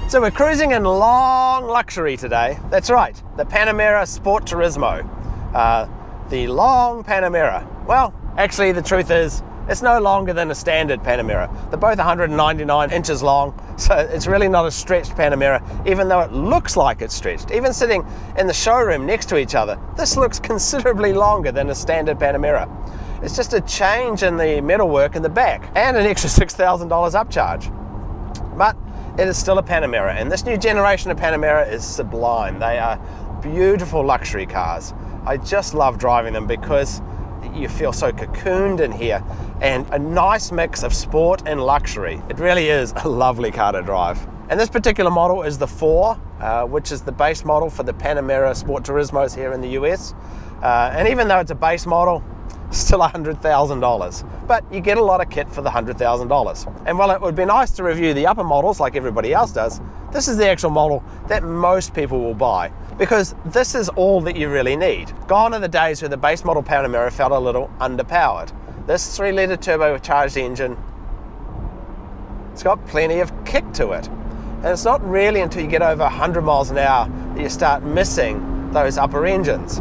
So we're cruising in long luxury today. That's right, the Panamera Sport Turismo. The Long Panamera. Well, actually the truth is, it's no longer than a standard Panamera. They're both 199 inches long, so it's really not a stretched Panamera, even though it looks like it's stretched. Even sitting in the showroom next to each other, this looks considerably longer than a standard Panamera. It's just a change in the metalwork in the back, and an extra $6,000 upcharge. But it is still a Panamera, and this new generation of Panamera is sublime. They are beautiful luxury cars. I just love driving them because you feel so cocooned in here, and a nice mix of sport and luxury. It really is a lovely car to drive. And this particular model is the 4, which is the base model for the Panamera Sport Turismos here in the US. And even though it's a base model, still $100,000. But you get a lot of kit for the $100,000. And while it would be nice to review the upper models like everybody else does, this is the actual model that most people will buy, because this is all that you really need. Gone are the days where the base model Panamera felt a little underpowered. This 3-litre turbocharged engine, it's got plenty of kick to it. And it's not really until you get over 100 miles an hour that you start missing those upper engines.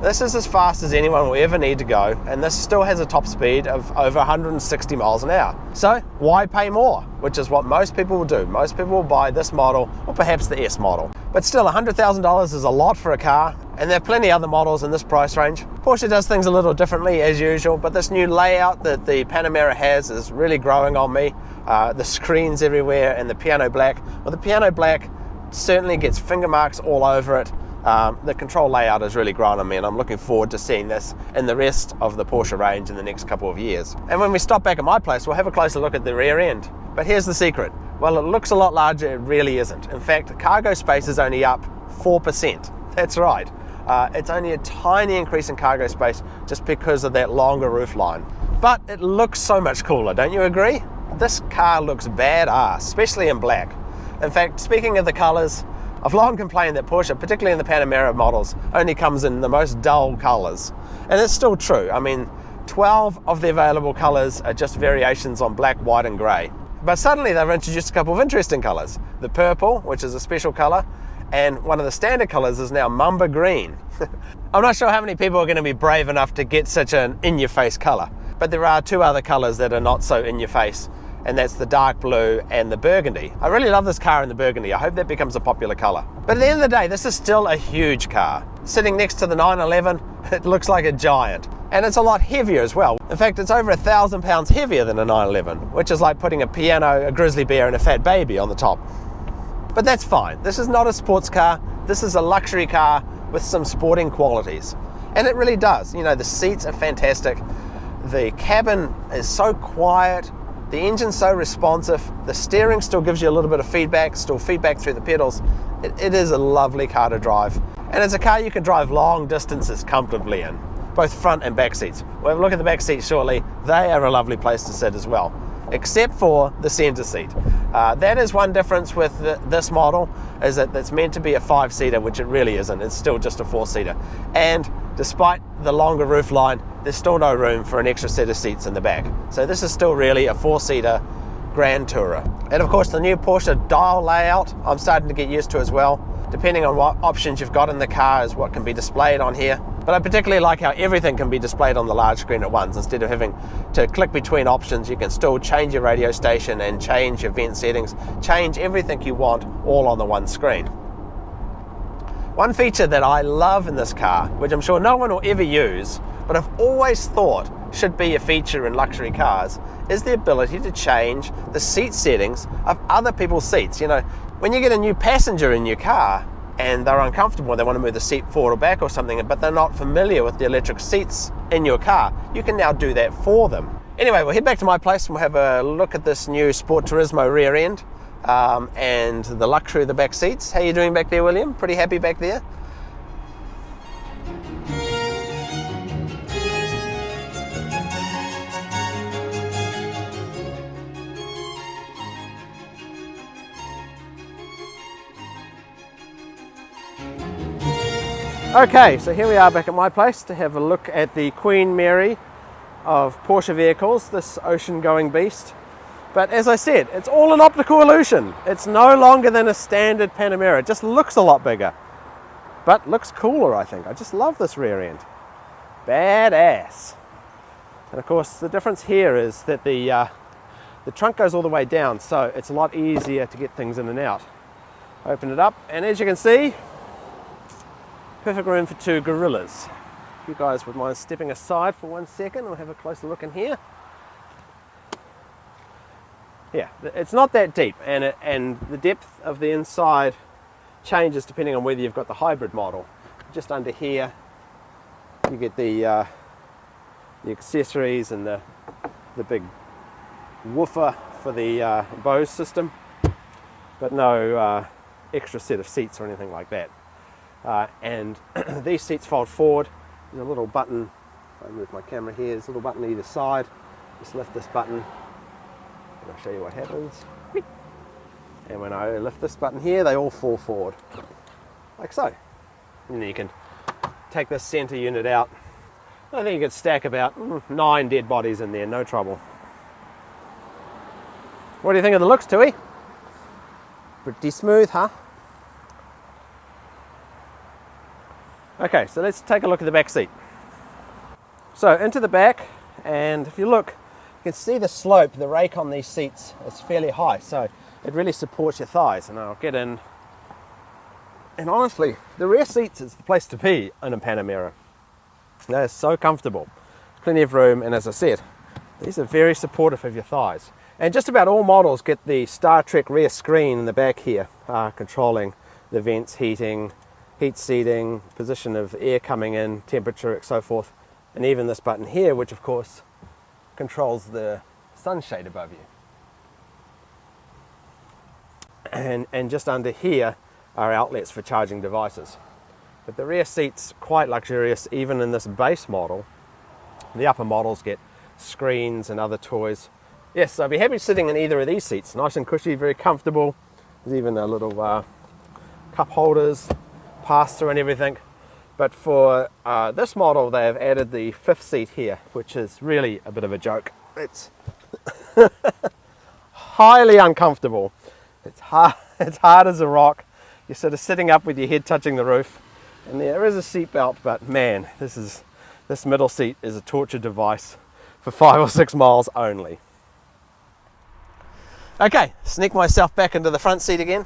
This is as fast as anyone will ever need to go, and this still has a top speed of over 160 miles an hour. So why pay more? Which is what most people will do. Most people will buy this model, or perhaps the S model. But still, $100,000 is a lot for a car, and there are plenty of other models in this price range. Porsche does things a little differently as usual, but this new layout that the Panamera has is really growing on me. The screens everywhere and the piano black. Well, the piano black certainly gets finger marks all over it. The control layout is really growing on me, and I'm looking forward to seeing this in the rest of the Porsche range in the next couple of years. And when we stop back at my place, we'll have a closer look at the rear end. But here's the secret. Well, it looks a lot larger, it really isn't. In fact, the cargo space is only up 4%. That's right. It's only a tiny increase in cargo space just because of that longer roof line. But it looks so much cooler, don't you agree? This car looks badass, especially in black. In fact, speaking of the colors, I've long complained that Porsche, particularly in the Panamera models, only comes in the most dull colors. And it's still true. I mean, 12 of the available colors are just variations on black, white, and gray. But suddenly they've introduced a couple of interesting colors. The purple, which is a special color, and one of the standard colors is now Mamba green. I'm not sure how many people are going to be brave enough to get such an in-your-face color. But there are 2 other colors that are not so in-your-face, and that's the dark blue and the burgundy. I really love this car in the burgundy. I hope that becomes a popular color. But at the end of the day, this is still a huge car. Sitting next to the 911, it looks like a giant. And it's a lot heavier as well. In fact, it's over 1,000 pounds heavier than a 911, which is like putting a piano, a grizzly bear, and a fat baby on the top. But that's fine. This is not a sports car. This is a luxury car with some sporting qualities. And it really does. You know, the seats are fantastic. The cabin is so quiet. The engine's so responsive. The steering still gives you a little bit of feedback, still feedback through the pedals. It is a lovely car to drive. And it's a car you can drive long distances comfortably in, both front and back seats. We'll have a look at the back seats shortly. They are a lovely place to sit as well, except for the center seat. That is one difference with this model, is that it's meant to be a 5-seater, which it really isn't. It's still just a 4-seater. And despite the longer roof line, there's still no room for an extra set of seats in the back. So this is still really a 4-seater Grand Tourer. And of course, the new Porsche dial layout, I'm starting to get used to as well. Depending on what options you've got in the car is what can be displayed on here. But I particularly like how everything can be displayed on the large screen at once. Instead of having to click between options, you can still change your radio station and change your vent settings, change everything you want all on the one screen. One feature that I love in this car, which I'm sure no one will ever use, but I've always thought should be a feature in luxury cars, is the ability to change the seat settings of other people's seats. You know, when you get a new passenger in your car and they're uncomfortable, they want to move the seat forward or back or something, but they're not familiar with the electric seats in your car, you can now do that for them. Anyway, we'll head back to my place and we'll have a look at this new Sport Turismo rear end and the luxury of the back seats. How you doing back there, William? Pretty happy back there? Okay, so here we are back at my place to have a look at the Queen Mary of Porsche vehicles, this ocean-going beast. But as I said, it's all an optical illusion. It's no longer than a standard Panamera. It just looks a lot bigger, but looks cooler, I think. I just love this rear end. Badass. And of course, the difference here is that the trunk goes all the way down, so it's a lot easier to get things in and out. Open it up, and as you can see, perfect room for two gorillas. If you guys would mind stepping aside for 1 second, we'll have a closer look in here. Yeah, it's not that deep, and the depth of the inside changes depending on whether you've got the hybrid model. Just under here, you get the accessories and the big woofer for the Bose system, but no extra set of seats or anything like that. And these seats fold forward. There's a little button. I'll move my camera here. There's a little button either side. Just lift this button, and I'll show you what happens. And when I lift this button here, they all fall forward, like so. And then you can take this center unit out. I think you could stack about 9 dead bodies in there, no trouble. What do you think of the looks, Tui? Pretty smooth, huh? Okay, so let's take a look at the back seat. So into the back, and if you look, you can see the slope, the rake on these seats is fairly high, so it really supports your thighs. And I'll get in, and honestly, the rear seats is the place to be in a Panamera. They're so comfortable, plenty of room, and as I said, these are very supportive of your thighs. And just about all models get the Star Trek rear screen in the back here, controlling the vents, heating, heat seating, position of air coming in, temperature, and so forth. And even this button here, which of course controls the sunshade above you. And just under here are outlets for charging devices. But the rear seat's quite luxurious, even in this base model. The upper models get screens and other toys. Yes, I'd be happy sitting in either of these seats. Nice and cushy, very comfortable. There's even a little cup holders, pass-through and everything. But for this model, they have added the 5th seat here, which is really a bit of a joke. It's highly uncomfortable. It's hard as a rock. You're sort of sitting up with your head touching the roof, and there is a seat belt, but man, this middle seat is a torture device for 5 or 6 miles only. Okay, sneak myself back into the front seat again.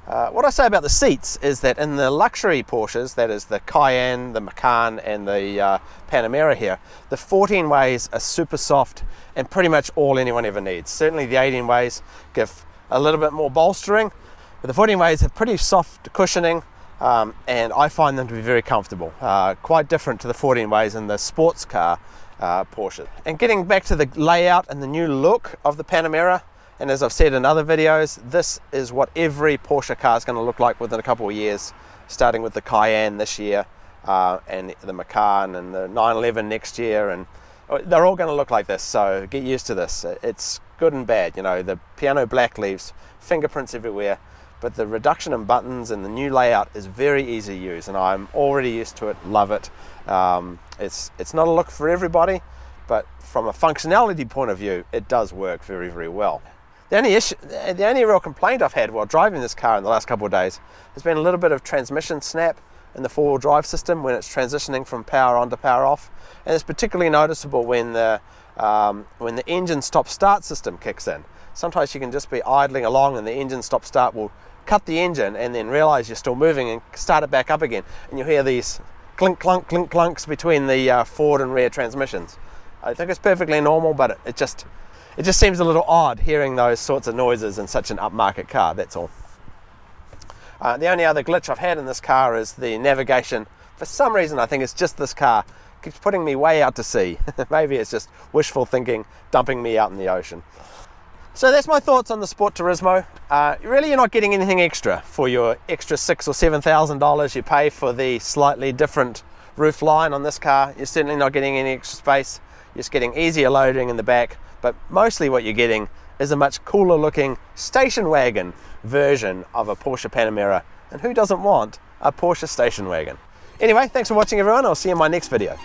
What I say about the seats is that in the luxury Porsches, that is the Cayenne, the Macan and the Panamera here, the 14 ways are super soft and pretty much all anyone ever needs. Certainly the 18 ways give a little bit more bolstering, but the 14 ways have pretty soft cushioning, and I find them to be very comfortable. Quite different to the 14 ways in the sports car Porsche. And getting back to the layout and the new look of the Panamera, and as I've said in other videos, this is what every Porsche car is going to look like within a couple of years, starting with the Cayenne this year, and the Macan and the 911 next year, and they're all going to look like this, so get used to this. It's good and bad, you know, the piano black leaves fingerprints everywhere, but the reduction in buttons and the new layout is very easy to use, and I'm already used to it, love it. It's not a look for everybody, but from a functionality point of view, it does work very, very well. The only real complaint I've had while driving this car in the last couple of days has been a little bit of transmission snap in the four-wheel drive system when it's transitioning from power on to power off, and it's particularly noticeable when the engine stop-start system kicks in. Sometimes you can just be idling along and the engine stop-start will cut the engine and then realize you're still moving and start it back up again, and you'll hear these clink clunk clink clunks between the forward and rear transmissions. I think it's perfectly normal, but it just seems a little odd hearing those sorts of noises in such an upmarket car, that's all. The only other glitch I've had in this car is the navigation. For some reason, I think it's just this car keeps putting me way out to sea. Maybe it's just wishful thinking, dumping me out in the ocean. So that's my thoughts on the Sport Turismo. Really, you're not getting anything extra for your extra $6,000 or $7,000 you pay for the slightly different roof line on this car. You're certainly not getting any extra space. You're just getting easier loading in the back, but mostly what you're getting is a much cooler looking station wagon version of a Porsche Panamera. And who doesn't want a Porsche station wagon? Anyway, thanks for watching everyone. I'll see you in my next video.